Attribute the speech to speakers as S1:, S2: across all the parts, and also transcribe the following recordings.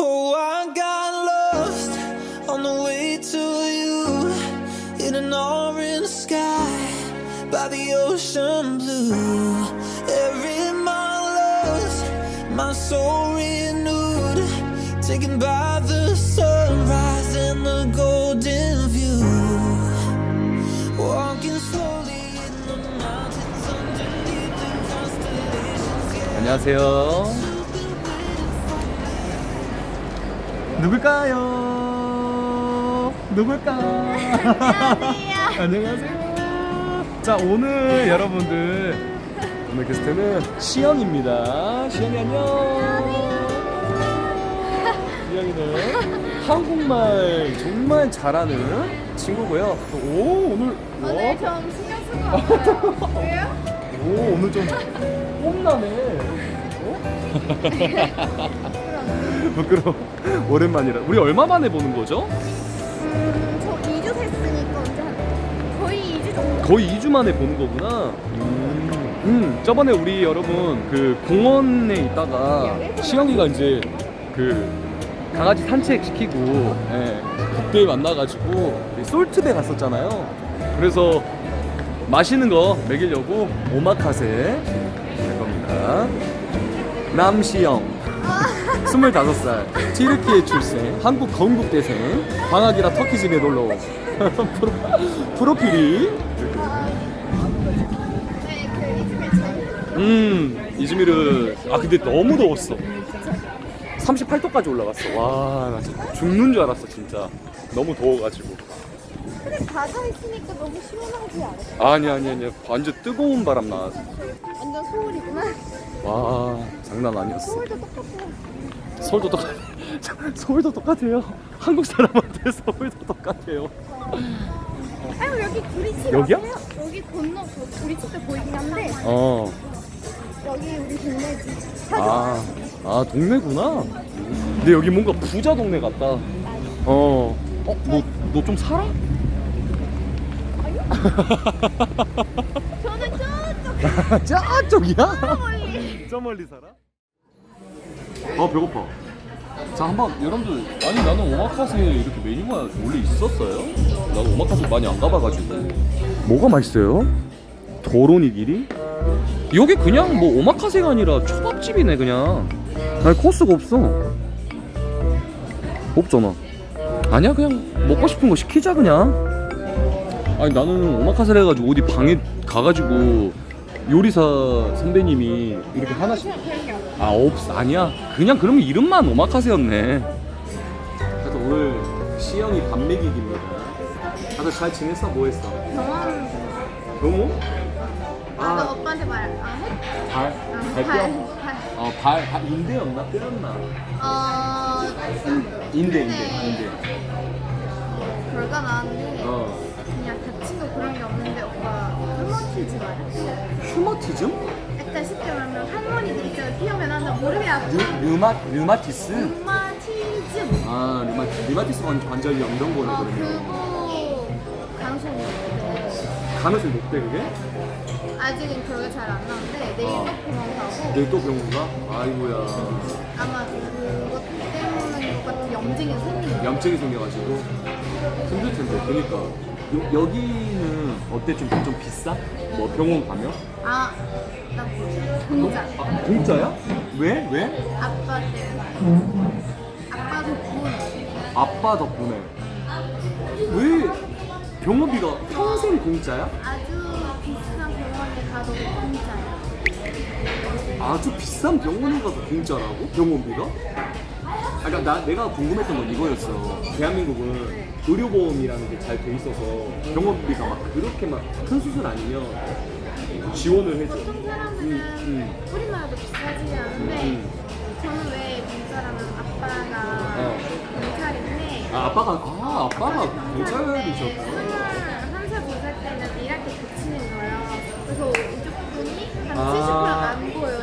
S1: Oh, I got lost on the way to you in an orange sky by the ocean blue. Every mile lost, my soul renewed, taken by the sunrise and the golden view. Walking slowly in the mountains underneath the constellations. Yeah.
S2: 안녕하세요. 누굴까?
S3: 안녕하세요.
S2: 안녕하세요. 자, 오늘 여러분들 오늘 게스트는 시영입니다. 시영이 안녕. 시영이는 한국말 정말 잘하는 친구고요. 오, 오늘
S3: 오늘 좀 신경 쓴 것 같아요. 왜요?
S2: 오, 오늘 좀 뽐나네. 부끄러워. 오랜만이라. 우리 얼마 만에 보는 거죠?
S3: 저 2주 됐으니까 언제 거의 2주 정도?
S2: 거의 2주 만에 보는 거구나. 저번에 우리 여러분 그 공원에 있다가 시영이가 이제 그 강아지 산책 시키고, 예, 그때 만나가지고 솔트배 갔었잖아요. 그래서 맛있는 거 먹이려고 오마카세 갈 겁니다. 남시영 25살, 튀르키예 출생, 한국 건국대생, 방학이라 터키집에 놀러온 프로필이
S3: 네, 그 이즈밀 재밌어요.
S2: 이즈미르. 아, 근데 너무 더웠어. 38도까지 올라갔어. 와, 나 진짜 죽는 줄 알았어. 진짜 너무 더워가지고.
S3: 근데 바다 있으니까 너무 시원하지 않아요?
S2: 아니 완전 뜨거운 바람 나왔어.
S3: 완전 서울이구나.
S2: 와, 장난 아니었어.
S3: 서울도 똑같고.
S2: 서울도 똑같아요. 한국 사람한테 서울도 똑같아요.
S3: 아유, 여기 우리 집
S2: 여기야?
S3: 아세요? 여기 건너 우리 집도 보이긴 한데 여기 우리 동네 집.
S2: 아, 동네구나. 근데 여기 뭔가 부자 동네 같다. 너 좀 살아?
S3: 저는 저쪽
S2: 저쪽이야?
S3: 멀리.
S2: 저 멀리 살아? 배고파. 자, 한번 여러분들, 아니 나는 오마카세 이렇게 메뉴가 원래 있었어요? 나도 오마카세 많이 안 가봐가지고. 뭐가 맛있어요? 도로니기리? 여기 그냥 뭐 오마카세가 아니라 초밥집이네 그냥. 아니 코스가 없어. 없잖아. 아니야, 그냥 먹고 싶은 거 시키자 그냥. 아니 나는 오마카세를 해가지고 어디 방에 가가지고 요리사 선배님이 이렇게 하나씩 아니야, 그냥 그러면 이름만 오마카세였네. 하여튼 오늘 시영이 밥 먹이기입니다. 다들 잘 지냈어? 뭐 했어?
S3: 병원.
S2: 병호?
S3: 너 오빠한테 말 안 해?
S2: 발뼈? 발 인대였나? 뼈였나? 인대.
S3: 결과 나왔는데
S2: 어.
S3: 그냥 다친 거 그런 게 없는데 오빠 류마티즘 알아?
S2: 휴머티즘?
S3: 일단 쉽게 말하면 할머니들 있잖아, 피하면 한다 모르게 아프고.
S2: 류마티스?
S3: 류마티즘.
S2: 류마티스가 관절염 이런 거네 그러면.
S3: 그거 가능성이 높대.
S2: 가능성이 높대 그게?
S3: 아직은 결과 잘 안 나오는데 내일 또 병원 가고
S2: 내일 또 병원 가? 아이고야.
S3: 아마 그것 때문인 것 같은 염증이 생긴 거.
S2: 염증이 생겨가지고 힘들 텐데. 그러니까 여기는 어때? 좀 비싸? 뭐 병원 가면?
S3: 나 공짜.
S2: 공짜야? 왜?
S3: 아빠 때문에. 아빠 덕분에.
S2: 아빠 덕분에. 왜 병원비가 평생 공짜야?
S3: 아주 비싼 병원에 가도 공짜야.
S2: 아주 비싼 병원에 가도 공짜라고? 병원비가? 그러니까 내가 궁금했던 건 이거였어. 대한민국은 의료보험이라는 게 잘 돼 있어서 병원비가 막 그렇게 막 큰 수술 아니면 지원을 해줘.
S3: 보통 사람들은 우리나라도 비싸지 않은데 저는 왜 공짜라면 아빠가 경찰인데
S2: 아빠가 경찰이셨구나.
S3: 21살 2살 때는 일할 때 다치는 거예요. 그래서 이쪽 분이 한 70%안 보여요.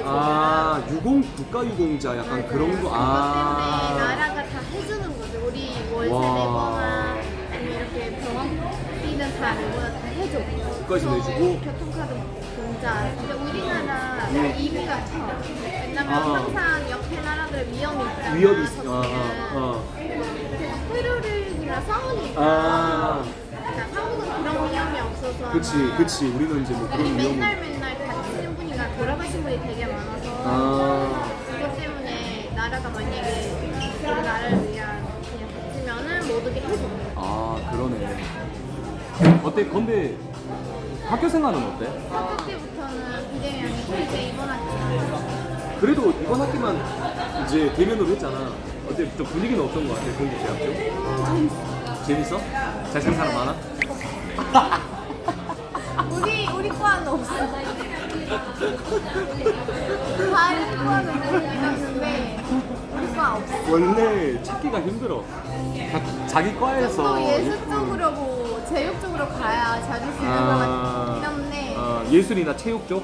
S2: 유공 국가유공자 약간
S3: 맞아요.
S2: 그런 거.
S3: 그것 때문에 나라가 다 해주는 거죠. 우리 월세 내거나 아니면 이렇게 병원비는 다 내거나 다 해줘.
S2: 국가에서
S3: 그래서
S2: 내주고?
S3: 교통카드 공짜. 근데 우리나라 이비가 커. 왜냐면 항상 옆에 나라들 위험이 있잖아.
S2: 위협이 있어.
S3: 계속 페루랑 싸우니까. 그러니까 한국은 그런 위험이 없어서.
S2: 그치. 우리는 이제 뭐 그런
S3: 아니,
S2: 위험.
S3: 맨날 다치는 분이나 돌아가신 분이 되게 많아서. 그것 때문에 나라가 만약에 그 나라를 위한 그냥 다치면은 모두게 해줘.
S2: 그러네. 어때? 근데 학교 생활은 어때?
S3: 학교 때부터는 비대면이고 이제 이번 학기.
S2: 그래도 이번 학기만 이제 대면으로 했잖아. 어때? 좀 분위기는 어떤 거 같아? 공기 대학교? 재밌어? 잘생긴 사람 많아?
S3: 우리 과는 없어. 다른 과는 모르긴 하는데 우리 과 없어.
S2: 원래 찾기가 힘들어. 자기 과에서
S3: 또 예술 쪽으로 뭐 제육 쪽으로 가야 자주 쓰는 것 같긴 한데.
S2: 예술이나 체육 쪽?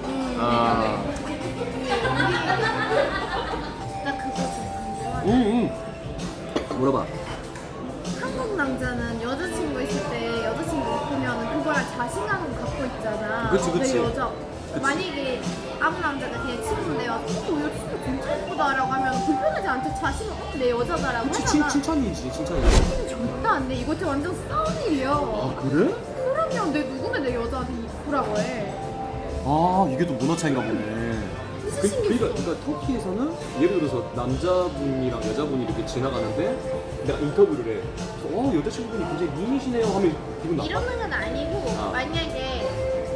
S3: 나 그거 좀 궁금하다.
S2: 물어봐.
S3: 한국 남자는 여자친구 있을 때 여자친구 예쁘면 그거랑 자신감을 갖고 있잖아.
S2: 그치.
S3: 근데 여자 만약에 아무 남자가 그냥 친구인데 와서 여자친구 진짜 예쁘다라고 하면 불편하지 않죠? 자신은 내 여자다라고 하잖아.
S2: 칭찬이지.
S3: 절대 안 돼. 이거 진짜 완전 싸운 일이야.
S2: 그래?
S3: 그러면 내 누구면 내 여자한테 이쁘라고 해.
S2: 이게 또 문화 차이인가 보네.
S3: 진짜 신기했어.
S2: 그러니까 터키에서는 예를 들어서 남자분이랑 여자분이 이렇게 지나가는데 내가 인터뷰를 해. 여자친구분이 굉장히 미인이시네요 하면 기분 나빠.
S3: 이러는 건 아니고 만약에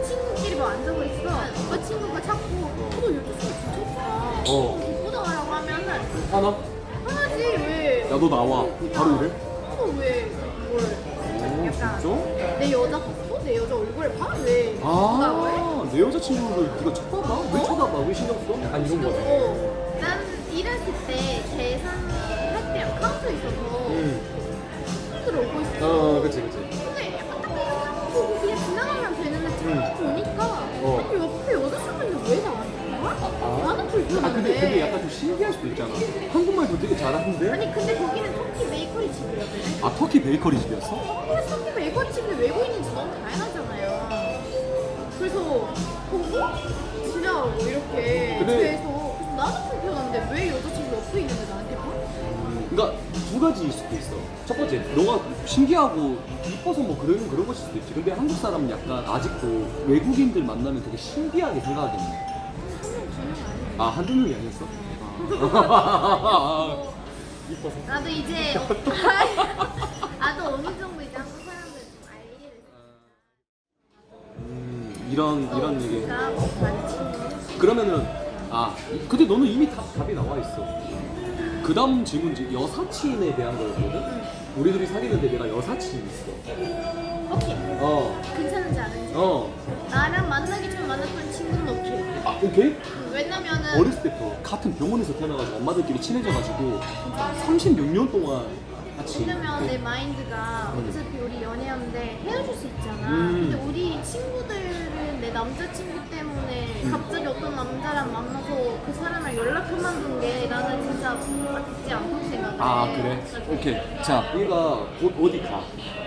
S3: 친구끼리 뭐 앉아고 있어. 그 친구가 자꾸 너 여자친구 진짜 예쁘다. 예쁘다라고 하면은
S2: 하나?
S3: 하나지 왜?
S2: 야 너 나와. 바로 이래?
S3: 왜 뭘? 약간
S2: 진짜?
S3: 내 여자 봤어? 내 여자 얼굴을 봐? 왜? 예쁘다고 해?
S2: 내 여자친구를 네가 쳐다봐? 왜 쳐다봐? 왜 신경 써? 약간 이런 거네.
S3: 난 일했을 때 계산할 때 카운터에 있어서 친구들 오고 있어.
S2: 그치.
S3: 근데 약간 딱 보고 그냥 지나가면 되는데 자꾸 보니까 아니, 옆에 여자친구인데 왜 나한테 봐? 나는 불편한데.
S2: 근데 약간 좀 신기할 수도 있잖아. 한국말도 되게 잘하는데?
S3: 아니 근데 거기는 터키 베이커리 집이거든.
S2: 터키 베이커리 집이었어?
S3: 그래서 터키 베이커리 집인데 외국인인지 너무 다양하잖아요. 그래서 보고 지나가고 이렇게
S2: 근데-
S3: 그래서 나는 불편한데 왜 여자친구 옆에 있는데 나한테 봐?
S2: 그러니까 두 가지일 수도 있어. 첫 번째, 너가 신기하고 이뻐서 뭐 그런 것일 수도 있지. 근데 한국 사람은 약간 아직도 외국인들 만나면 되게 신기하게 생각하겠네. 한두 명이 아니었어? 이뻐서.
S3: 나도 이제 나도 어느 정도 이제 한국 사람들 좀 알게 됐어.
S2: 이런 얘기.
S3: 그러니까 많지.
S2: 그러면은 근데 너는 이미 답이 나와 있어. 그 다음 질문지 여사친에 대한 거였거든? 우리들이 사귀는데 내가 여사친이 있어.
S3: 오케이. 괜찮은지 아닌지. 나랑 만나기 전에 만났던 친구는 오케이.
S2: 오케이?
S3: 왜냐면은
S2: 어렸을 때부터 같은 병원에서 태어나가지고 엄마들끼리 친해져가지고 30 몇 년 동안 같이.
S3: 왜냐면 내 마인드가 어차피 우리 연애하는데 헤어질 수 있잖아.
S2: 음.
S3: 근데 우리 친구들은 내 남자친구 때문에 갑자기 어떤 남자랑 만나서 그 사람을 연락 그만둔 게 나는 진짜 맞지 않다고 생각해.
S2: 그래? 오케이. 자, 우리가 곧 어디 가.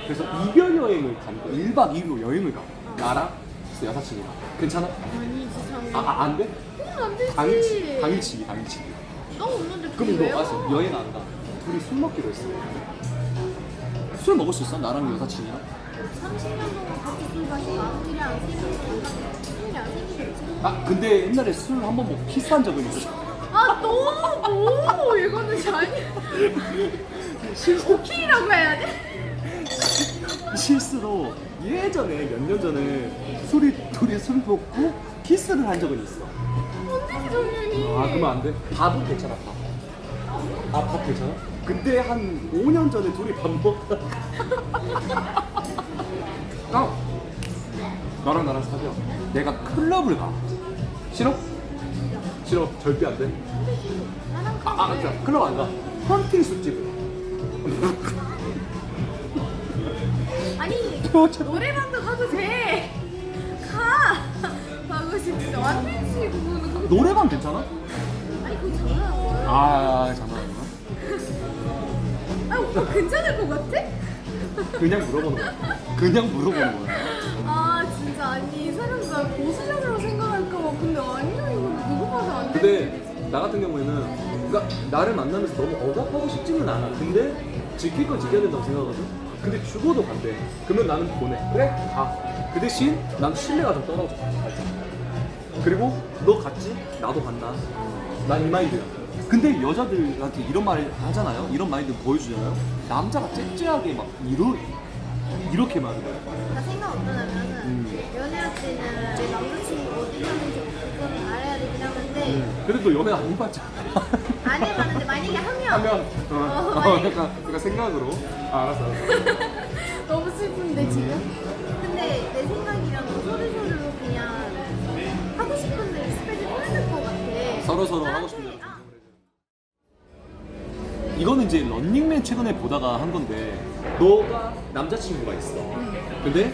S2: 그래서 이별 여행을 가는 거야. 1박 2일로 여행을 가. 나랑 여사친이랑. 괜찮아?
S3: 아니 지상이.
S2: 안 돼?
S3: 안 되지.
S2: 당일치기.
S3: 너 없는데
S2: 그럼
S3: 둘이
S2: 너 알았어. 여행 안 가. 둘이 술 먹기로 했어. 술 먹을 수 있어? 나랑 여사친이랑?
S3: 30년 동안 같이 술 마시고 일이 안 생기겠지.
S2: 근데 옛날에 술 한 번 먹고 키스한 적은 있어.
S3: 너 이거는 잘 오케이라고 해야 돼?
S2: 실수로 예전에 몇 년 전에 둘이 술 먹고 키스를 한 적은 있어.
S3: 언제지 정연이?
S2: 그러면 안 돼? 밥은 괜찮아, 밥. 밥 괜찮아? 근데 한 5년 전에 둘이 밥 먹다가 너랑 나랑 사귀어. 내가 클럽을 가. 싫어? 싫어, 절대 안 돼.
S3: 나랑
S2: 자, 클럽 안 가. 헌팅 술집을.
S3: 아니 노래방도 가도 돼. 가. 가고 싶은데 완전 그거는 그거.
S2: 노래방 괜찮아?
S3: 아니 그거 장난하는 거야.
S2: 장난하는 거야?
S3: 오빠 괜찮을 것 같아?
S2: 그냥 물어보는 거야.
S3: 진짜 아니 사람들 고수적으로 생각할까 봐. 근데 아니야 이거 누구 봐도 안
S2: 근데
S3: 되지.
S2: 나 같은 경우에는 그러니까 나를 만나면서 너무 억압하고 싶지는 않아. 근데 지킬 건 지켜야 된다고 생각하거든. 근데 죽어도 간대. 그러면 나는 보내. 그래? 가. 그 대신 난 신뢰가 좀 떨어져. 살짝. 그리고 너 갔지? 나도 간다. 난 이 마인드야. 근데 여자들한테 이런 말 하잖아요. 이런 마인드 보여주잖아요. 남자가 째째하게 막 이렇게 말을 해요.
S3: 나 생각 어떠냐면은 연애할 때는 내 남자친구 어디 가는지 그거는 알아야 되긴 하는데
S2: 근데 너 연애 안 해봤잖아.
S3: 안 해봤는데 만약에 하면
S2: 하면
S3: 만약에
S2: 약간 생각으로 알았어.
S3: 너무 슬픈데 지금? 근데 내 생각이랑은 서로서로 그냥 하고 싶은 데 리스펙을 해야 될 것 같아.
S2: 서로 하고 싶은 대로. 이거는 이제 런닝맨 최근에 보다가 한 건데 너가 남자친구가 있어. 근데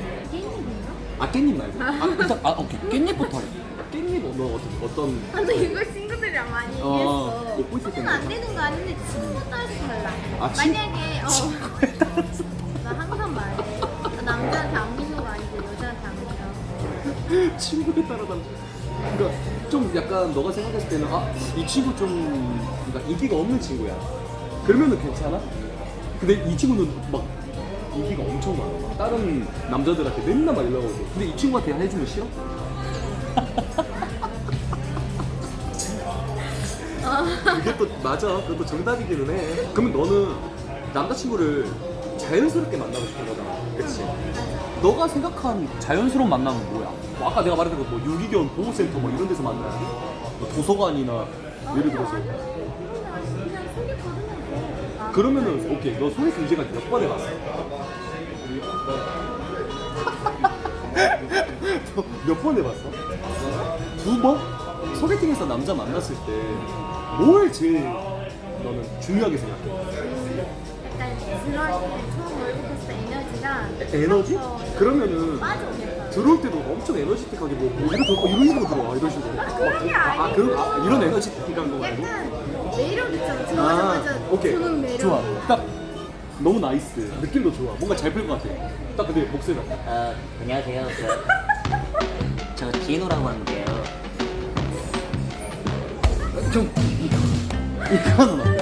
S2: 깻잎 말고. 일단 오케이 깻잎부터 해. 깻잎 너 어떤
S3: 근데 이걸 친구들이랑 많이 얘기했어.
S2: 먹고 있을
S3: 그건 안 되는 거 아닌데 친구에 따라서 달라.
S2: 아,
S3: 만약에 나 항상 말해. 나 남자한테 안 믿는 거 아니고 여자한테 안 믿어.
S2: 친구에 따라 달라. 그러니까 좀 약간 너가 생각했을 때는 이 친구 좀 그러니까 인기가 없는 친구야. 그러면은 괜찮아? 근데 이 친구는 막 인기가 엄청 많아. 다른 남자들한테 맨날 막 연락 오고. 근데 이 친구한테 해주면 싫어? 그게 또 맞아. 그것도 정답이기는 해. 그러면 너는 남자친구를 자연스럽게 만나고 싶은 거잖아. 그치? 너가 생각한 자연스러운 만남은 뭐야? 뭐 아까 내가 말했던 거 뭐 유기견 보호센터 뭐 이런 데서 만나야 돼? 뭐 도서관이나 예를 들어서
S3: 그냥 소개 받으면
S2: 그러면은 오케이 너 소개팅 이제까지 몇 번 해봤어? 몇 번 해봤어? 2번? 소개팅에서 남자 만났을 때 뭘 제일 너는 중요하게 생각해?
S3: 약간 들어올 때 처음 얼굴 봤을 때 에너지가
S2: 에너지? 그러면은
S3: 빠져.
S2: 들어올 때도 엄청 에너지틱하게 뭐 이거 들고 이런 식으로 들어와 이런 식으로
S3: 그런 게 아니고.
S2: 이런 에너지틱한 거 말고?
S3: 약간 매력 있잖아. 들어오자마자
S2: 오케이
S3: 주는 매력.
S2: 좋아 딱 너무 나이스 느낌도 좋아 뭔가 잘 풀 것 같아 딱 근데 목소리가
S4: 안녕하세요. 저 진우라고 하는데요.
S2: 좀 이거는 어때?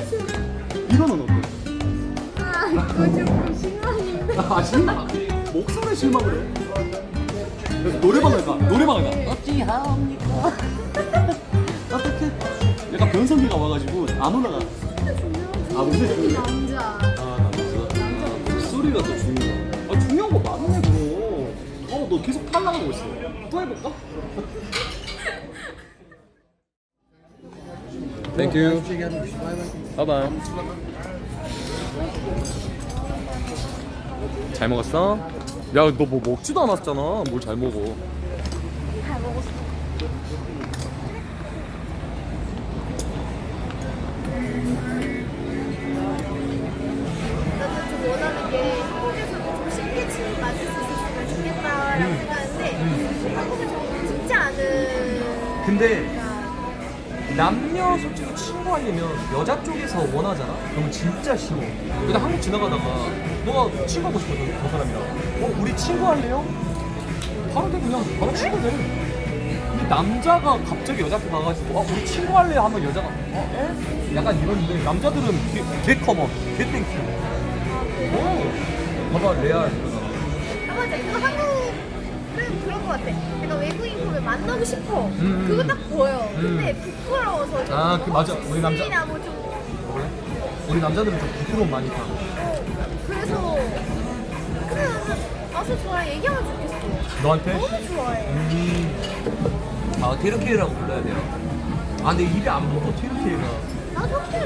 S2: 이거는 어때?
S3: 이거 조금 실망인데.
S2: 실망 목소리에 실망을 해 그래서 노래방을 가
S4: 어찌합니까?
S2: 어떻게 약간 변성기가 와가지고 안 올라가 근데
S3: 남자.
S2: 남자 목소리가 더 중요해 중요한 거 맞네 그럼 너 계속 탈락하고 있어 또 해볼까? Thank you. Bye bye. 잘 먹었어? 야, 너 뭐 먹지도 않았잖아. 뭘 잘 먹어?
S3: 잘 먹었어. 나는 좀 원하는 게 한국에서도 좀 쉽게 친구 맞을 수 있었으면 좋겠다라고 생각하는데 한국에서 쉽지 않은.
S2: 근데 남녀 솔직히 친구 하려면 여자 쪽에서 원하잖아? 그러면 진짜 쉬워. 그냥 한국 지나가다가 너가 친구 하고 싶거든, 그 사람이랑. 우리 친구 할래요? 바로 돼, 그냥. 바로 친구 돼. 근데 남자가 갑자기 여자한테 가가지고 우리 친구 할래? 하면 여자가 에? 약간 이런데 남자들은 개 커먼, 개 땡큐. 봐봐, 레알.
S3: 아 맞아 이거 한국 그런 거 같아. 약간 외국인 보면 만나고 싶어. 그거 딱 보여. 근데 부끄러워서 좀
S2: 그 맞아. 우리 남자.
S3: 고 좀.
S2: 그래? 우리 남자들은 좀 부끄러움 많이 타고.
S3: 그래서 그냥 와서 좋아해 얘기하면 좋겠어.
S2: 너한테?
S3: 너무 좋아해.
S2: 티르키예라고 불러야 돼요. 근데 입에 안 붙어, 티르키예가.
S3: 나도 튀길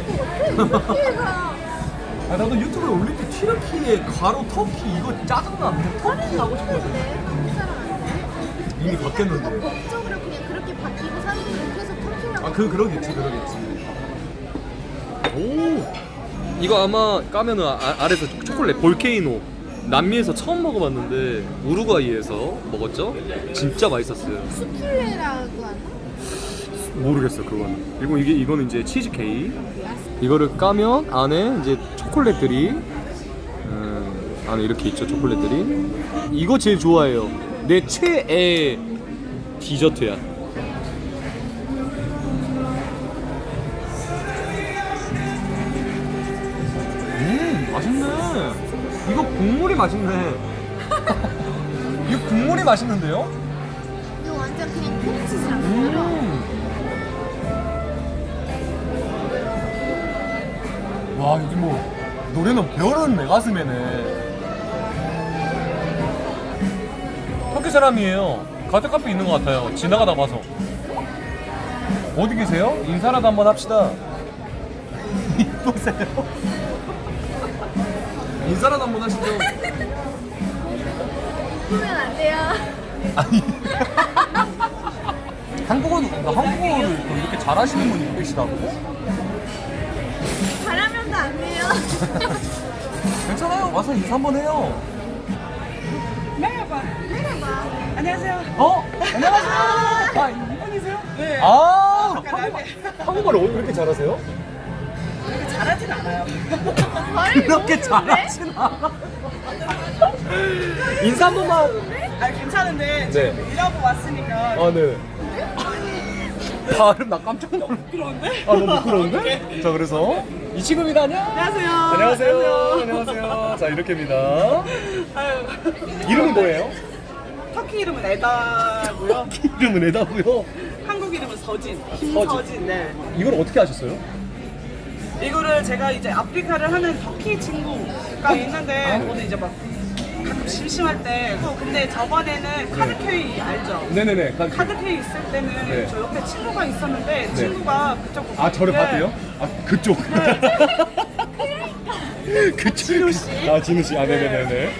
S3: 것 같아. 튀기가.
S2: 나도 유튜브에 올릴 때 티르키예, 가로, 터키, 이거 짜증나는데 터키 하고 싶거든.
S3: 한국 사람한테.
S2: 이미 바뀌었는데.
S3: 법적으로 그냥 그렇게 바뀌고 사람들이 계속 터키라고.
S2: 그러겠지. 오! 이거 아마 까면은 아래서 초콜릿, 볼케이노. 남미에서 처음 먹어봤는데, 우루과이에서 먹었죠? 진짜 맛있었어요.
S3: 수플레라고 하나?
S2: 모르겠어 그건. 그리고 이거는 이제 치즈 케이크. 이거를 까면 안에 이제 초콜릿들이 안에 이렇게 있죠 초콜릿들이. 이거 제일 좋아해요. 내 최애 디저트야. 맛있네. 이거 국물이 맛있네. 이거 국물이 맛있는데요?
S3: 이거 완전 그냥 크림치즈랑 달라.
S2: 와, 여기 뭐 노래는 별은 내 가슴에네. 터키 사람이에요. 가족 카페 있는 것 같아요. 지나가다 봐서. 어디 계세요? 인사라도 한번 합시다. 이쁘세요? 인사라도 한번 하시죠.
S3: 보면 안 돼요.
S2: 아니. 한국어를 또 이렇게 잘하시는 분이 계시다고?
S3: 잘하면도 안 돼요.
S2: 괜찮아요. 와서 인사 한번 해요.
S3: 메라바.
S5: 안녕하세요.
S2: 안녕하세요. 아, 이분이세요? 네. 아, 한국말을 왜 이렇게 잘하세요?
S5: 잘하진 않아요.
S2: 그렇게 잘하진 않아. 인사 한 번만.
S5: 아 괜찮은데
S2: 네.
S5: 지금 일하고 왔으니까.
S2: 아, 네. 발음 나 깜짝 놀랐어.
S5: 부끄러운데?
S2: 아, 너무 부끄러운데? 자, 그래서 이 친구입니다.
S5: 안녕하세요.
S2: 안녕하세요. 자, 이렇게입니다.
S5: 아유,
S2: 이름이 뭐예요?
S5: 터키 이름은 에다고요.
S2: 이름은 에다고요.
S5: 한국 이름은 서진. 김서진. 네.
S2: 이걸 어떻게 하셨어요?
S5: 이거를 제가 이제 아프리카를 하는 터키 친구가 있는데 저는 이제 막 가끔 심심할 때 근데 저번에는 카드케이 알죠?
S2: 네네네.
S5: 카드케이 있을 때는
S2: 네.
S5: 저 옆에 친구가 있었는데 친구가 그쪽
S2: 아, 저를
S5: 네.
S2: 봤대요? 아, 그쪽. 그쪽.
S5: 진우 씨.
S2: 아, 진우 씨. 아, 네네네네.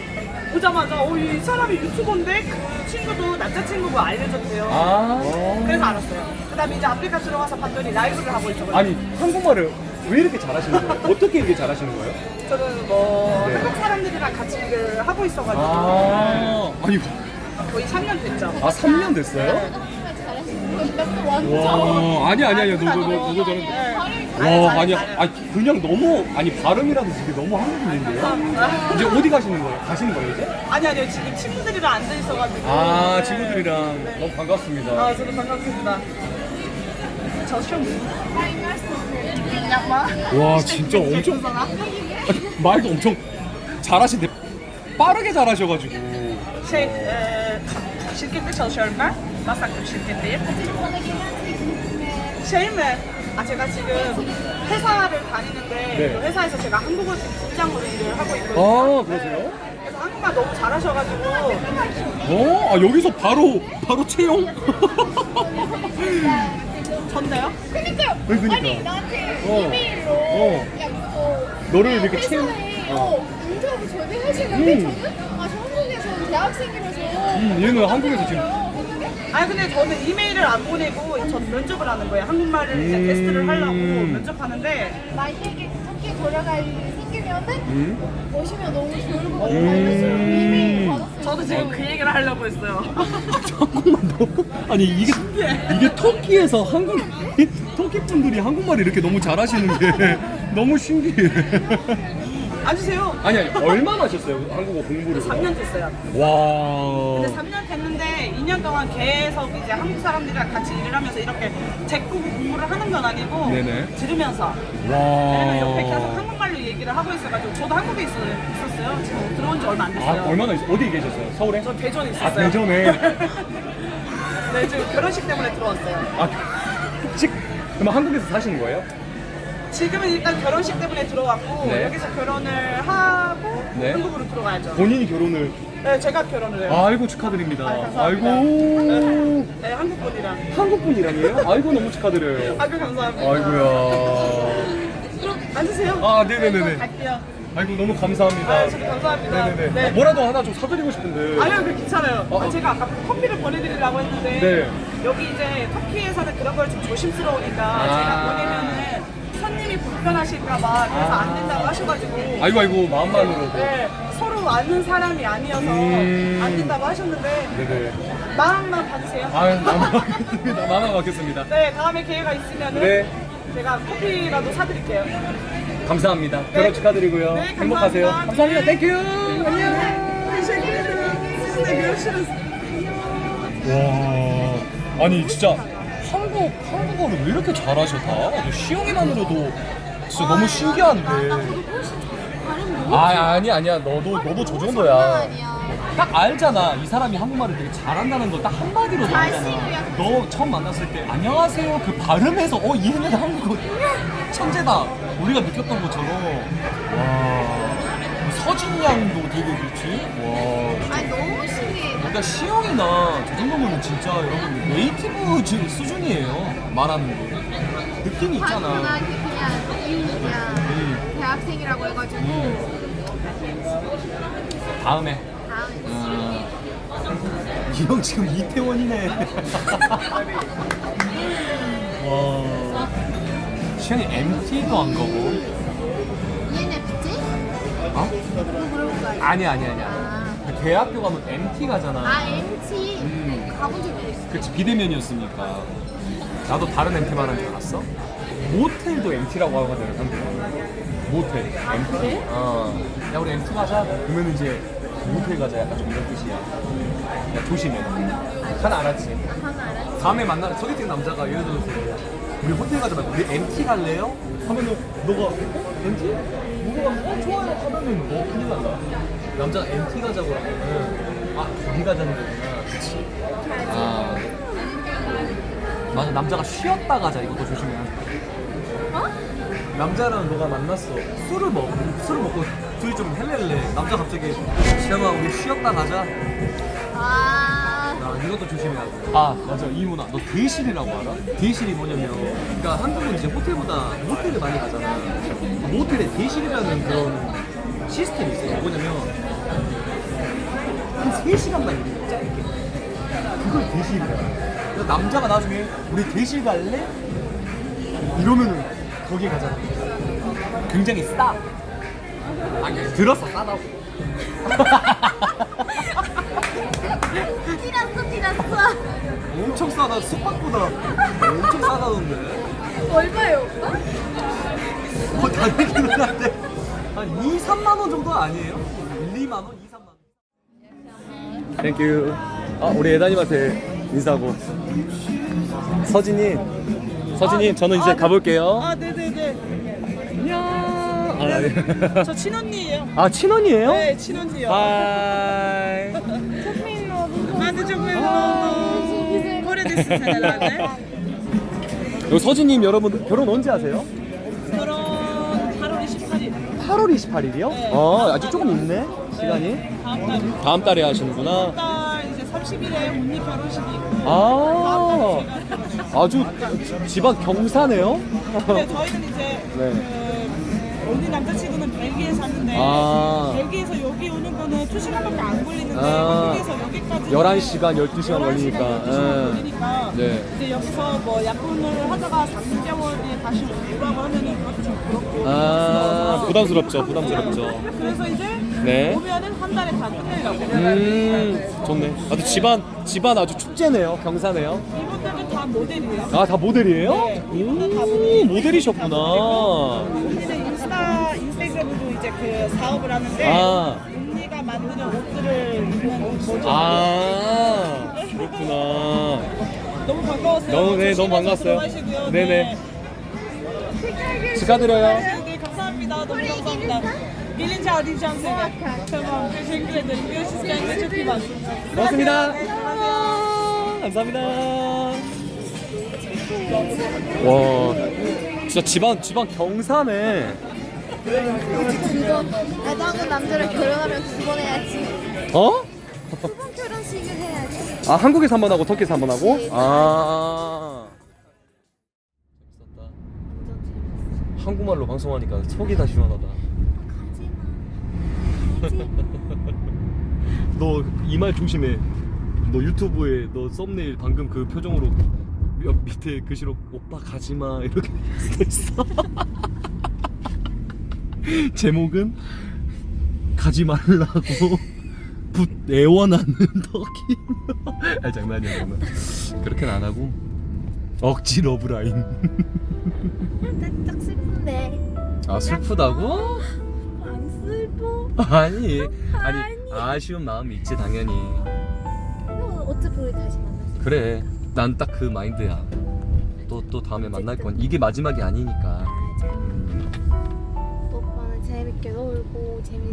S5: 보자마자 이 사람이 유튜버인데 그 친구도 남자친구가 알려줬대요.
S2: 아.
S5: 그래서 알았어요. 그 다음에 이제 아프리카 들어가서 봤더니 라이브를 하고 있어가지고
S2: 아니, 한국말을 왜 이렇게 잘하시는 거예요? 어떻게 이렇게 잘하시는 거예요?
S5: 저는 뭐
S2: 네.
S5: 한국 사람들이랑 같이 일을 하고 있어가지고
S2: 아니,
S5: 거의 3년 됐죠.
S2: 3년 됐어요?
S3: 나도 완전.
S2: 와, 아니야. 너도 저런.
S5: 네.
S2: 와,
S5: 잘해,
S2: 아니야.
S5: 잘해.
S2: 아니, 그냥 너무, 아니, 발음이라도 되게 너무 한국인인데요? 이제 어디 가시는 거예요? 가시는 거예요, 이제?
S5: 아니요 지금 친구들이랑 앉아 있어가지고.
S2: 아,
S5: 네.
S2: 친구들이랑
S5: 네.
S2: 너무 반갑습니다.
S5: 아 저도 반갑습니다. 저 시험
S2: 와, 진짜 엄청, 아니, 말도 엄청 잘하시는데 빠르게 잘하셔가지고.
S5: şirkette çalışıyorum ben. Masaklı bir şirketteyim. Şey mi? 제가 지금 회사를 다니는데
S2: 네.
S5: 그 회사에서 제가 한국어 팀장으로 일을 하고 있거든요.
S2: 아, 그러세요?
S5: 그래서 한국말 너무 잘하셔가지고
S2: 아, 여기서 바로 채용?
S5: 전데요?
S3: 그니까요.
S2: 그러니까.
S3: 아니 나한테
S2: 어.
S3: 이메일로
S2: 어. 너를 이렇게 채용.
S3: 인터뷰 전에 하시는데 저는 저 한국에서 대학생이라서
S2: 얘는 한국에서 지금.
S5: 아니 근데 저는 이메일을 안 보내고 전 면접을 하는 거예요. 한국말을 이제 테스트를 하려고 면접하는데
S3: 만약에 터키 돌아갈 일이 생기면은 보시면 너무 좋을 것 같아요. 이메일 받았어요.
S5: 저도 지금 그 얘기를 하려고 했어요.
S2: 한국말 너무. 아니, 이게 터키에서 터키 분들이 한국말 이렇게 너무 잘하시는 게 너무 신기해.
S5: 앉으세요.
S2: 아니, 얼마나 하셨어요? 한국어 공부를?
S5: 3년 됐어요.
S2: 와.
S5: 근데 3년 됐는데 2년 동안 계속 이제 한국 사람들이랑 같이 일을 하면서 이렇게 제국어 공부를 하는 건 아니고
S2: 네네.
S5: 들으면서 왜냐면 옆에 계속 한국말로 얘기를 하고 있어가지고 저도 한국에 있었어요. 지금 들어온 지 얼마 안 됐어요.
S2: 얼마나 어디 계셨어요? 서울에?
S5: 저 대전에 있었어요.
S2: 아, 대전에.
S5: 네, 지금 결혼식 때문에 들어왔어요.
S2: 아, 그럼 한국에서 사시는 거예요?
S5: 지금은 일단 결혼식 때문에 들어왔고
S2: 네.
S5: 여기서 결혼을 하고
S2: 네.
S5: 한국으로 들어가야죠.
S2: 본인이 결혼을.
S5: 네, 제가 결혼을 해요.
S2: 아이고, 축하드립니다.
S5: 감사합니다.
S2: 아이고.
S5: 네, 한국 분이랑.
S2: 한국 분이랑이에요? 아이고, 너무 축하드려요.
S5: 아이고 감사합니다.
S2: 아이고야.
S5: 그럼 앉으세요.
S2: 아, 네네네네.
S5: 갈게요.
S2: 아이고, 너무 감사합니다.
S5: 아, 저도 감사합니다.
S2: 네네네.
S5: 네.
S2: 뭐라도 하나 좀 사드리고 싶은데.
S5: 아니요, 그 괜찮아요.
S2: 어.
S5: 제가 아까 커피를 보내드리려고 했는데
S2: 네.
S5: 여기 이제 터키에서는 그런 걸 좀 조심스러우니까 제가 보내면은 손님이 불편하실까봐 그래서 안 된다고 하셔가지고
S2: 아이고, 마음만으로도.
S5: 네, 서로 아는 사람이 아니어서 안 된다고 하셨는데
S2: 네네.
S5: 마음만 받으세요.
S2: 아유, 마음만 받겠습니다.
S5: 네, 다음에 기회가 있으면은
S2: 네.
S5: 제가 커피라도 사드릴게요.
S2: 감사합니다. 결혼 축하드리고요.
S5: 네,
S2: 행복하세요.
S5: 감사합니다.
S2: 감사합니다. 땡큐. 와, 아니 진짜 한국어를 왜 이렇게 잘하셔 다? 시영이만으로도 진짜 너무 신기한데. 아니야. 너도 저
S3: 장난
S2: 정도야.
S3: 아니야.
S2: 딱 알잖아. 이 사람이 한국말을 되게 잘한다는 걸 딱 한마디로
S3: 잘생겨,
S2: 알잖아.
S3: 약간.
S2: 너 처음 만났을 때 안녕하세요 그 발음에서 이 얘네가 한국어 천재다. 우리가 느꼈던 것처럼. 와. 서진 양도 되게 그렇지. 와.
S3: 아니 너무 신기해.
S2: 그러니까 시영이나 저 정도면 진짜 여러분 네이티브 수준이에요. 말하는 게. 느낌이 있잖아.
S3: 고등학교 그냥 대학생이라고 해가지고
S2: 다음에.
S3: 다음에
S2: 이 형 지금 이태원이네. 와. 시영이 MT도 안 가고.
S3: ENFP?
S2: 어?
S3: 그거 그런 거 아니야?
S2: 아니야. 대학교 가면 MT 가잖아.
S3: 아 MT 가본 적이 없어.
S2: 그치, 비대면이었으니까. 나도 다른 MT만 한 줄 알았어? 모텔도 MT라고 하거든, 한국은. 모텔. MT?
S3: 그래?
S2: 야, 우리 MT 가자. 그러면 이제 모텔 가자. 약간 좀 이런 뜻이야. 야, 조심해. 하나 알았지?
S3: 하나 알았지?
S2: 다음에 만나는 소개팅 남자가 예를 들어서 우리 호텔 가자 말고 우리 MT 갈래요? 하면은 너가 MT? 누가 가면 좋아요 하면은 너 큰일 난다. 남자가 MT 가자고 하면은 거기 가자는 거구나. 그치. 맞아, 남자가 쉬었다 가자. 이것도 조심해야 돼. 남자랑 너가 만났어. 술을 먹고 둘이 좀 헬렐레. 남자 갑자기 시영아 우리 쉬었다 가자. 이것도 조심해야 돼. 맞아. 이문아, 너 대실이라고 알아? 대실이 뭐냐면, 그러니까 한국은 이제 호텔보다 모텔을 많이 가잖아. 모텔에 대실이라는 그런 시스템이 있어요. 뭐냐면, 한 3시간만 이렇게 짧게. 그걸 대실이야. 그래서 남자가 나중에 우리 대실 갈래? 이러면은 거기 가잖아. 굉장히 싸. 들었어, 싸다고.
S3: 티났어.
S2: 엄청 싸다. 숙박보다 엄청 싸다던데.
S3: 얼마예요 오빠?
S2: 다르기는 한데 한 2, 3만 원 정도 아니에요? 1, 2만 원? 2, 3만 원. 땡큐. 우리 애다님한테 인사하고. 서진님 저는 이제 가볼게요.
S5: 네네네.
S2: 안녕.
S5: 저 친언니예요.
S2: 친언니예요?
S5: 네, 친언니요.
S2: 하이.
S5: 거래 됐을
S2: 여기 서진님 여러분 결혼 언제 하세요?
S5: 결혼 8월 28일.
S2: 8월 28일이요?
S5: 네.
S2: 아직 조금 있네 시간이.
S5: 다음 달.
S2: 다음 달에 하시는구나.
S5: 다음 이제 30일에 언니 결혼식이 있고.
S2: 아주 집안 경사네요.
S5: 네, 저희는 이제
S2: 네.
S5: 언니 남자친구는 벨기에 사는데 벨기에에서 여기 오는 거는 2시간밖에 안 걸리는데 한국에서 여기까지
S2: 11시간, 12시간 걸리니까.
S5: 12시간 걸리니까
S2: 네.
S5: 이제 여기서 뭐 약혼을 하다가 3개월 뒤에 다시 오라고 하면은 그것도 좀 그렇고
S2: 부담스럽죠.
S5: 그래서 이제
S2: 네.
S5: 오면은 한 달에 다 끝내려고.
S2: 좋네. 아주 집안 아주 축제네요. 경사네요.
S5: 이분들은 다 모델이에요.
S2: 다 모델이에요?
S5: 네, 이분은 다 모델.
S2: 모델이셨구나.
S5: 언니는 인스타그램으로 이제 그 사업을 하는데 언니가 만드는 옷들을 입는 모델.
S2: 그렇구나.
S5: 너무 반가웠어요.
S2: 너무 반갑어요.
S5: 들어가시고요.
S2: 네네. 축하드려요.
S5: 네, 감사합니다. 너무 감사합니다. Gelin çağıracağım seni. Tamam, teşekkür ederim. Görüşürüz. Kendinize çok iyi bakın.
S2: 고맙습니다.
S5: 네, 안녕하세요.
S2: 감사합니다. 와, 진짜 집안 경사네.
S3: 나도 한국 남자랑 결혼하면 2번 해야지.
S2: 어?
S3: 2번 결혼식을 해야지.
S2: 한국에서 한 번 하고 터키에서 한 번 하고? 재밌었다. 한국말로 방송하니까 속이 다 시원하다. 너 이 말 조심해. 너 유튜브에 너 썸네일 방금 그 표정으로 밑에 글씨로 오빠 가지마 이렇게 써있어. 제목은 가지 말라고 애원하는 터키. 장난이야. 그렇게는 안 하고 억지 러브라인.
S3: 살짝 슬픈데.
S2: 슬프다고?
S3: 안 슬퍼.
S2: 아니 아쉬운 마음이 있지 당연히.
S3: 어차피 우리 다시 만났어.
S2: 그래, 난 딱 그 마인드야. 또 다음에 만날 건 이게 마지막이 아니니까.
S3: 오빠는 재밌게 놀고 재밌게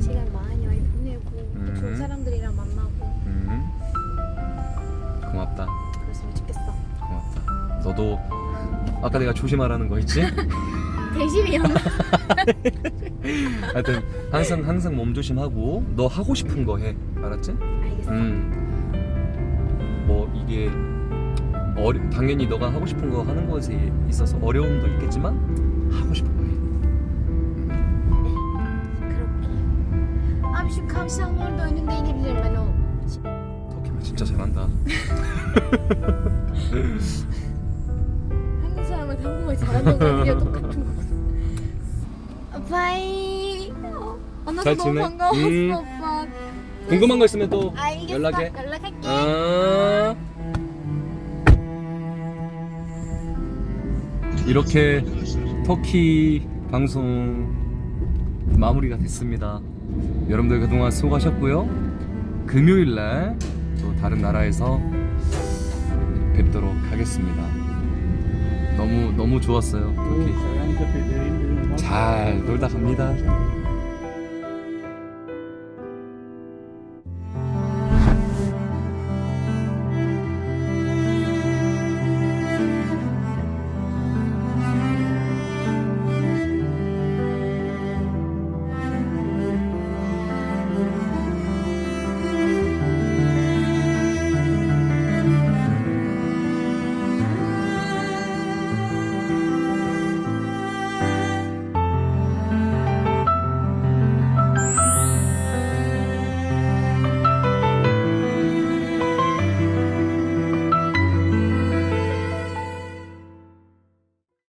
S2: 너도 아까 내가 조심하라는 거 있지?
S3: 대신이었나?
S2: 하여튼 항상 몸 조심하고 너 하고 싶은 거 해. 알았지?
S3: 알겠어.
S2: 뭐 이게 당연히 너가 하고 싶은 거 하는 것에 있어서 어려움도 있겠지만 하고 싶은 거 해.
S3: 그렇게. 아무튼 감사한 도 있는데 이제 말로.
S2: 터키말 진짜 잘한다.
S3: 한국 사람은 한국말 잘하는 거 아니야? 똑같은 거. 바이. 만나서
S2: 잘
S3: 너무
S2: 지내?
S3: 반가웠어, 오빠.
S2: 궁금한 거 있으면 또
S3: 알겠어.
S2: 연락해.
S3: 연락할게.
S2: 이렇게 터키 방송 마무리가 됐습니다. 여러분들 그동안 수고하셨고요. 금요일날 또 다른 나라에서 뵙도록 하겠습니다. 너무 좋았어요. 터키 잘 놀다 갑니다.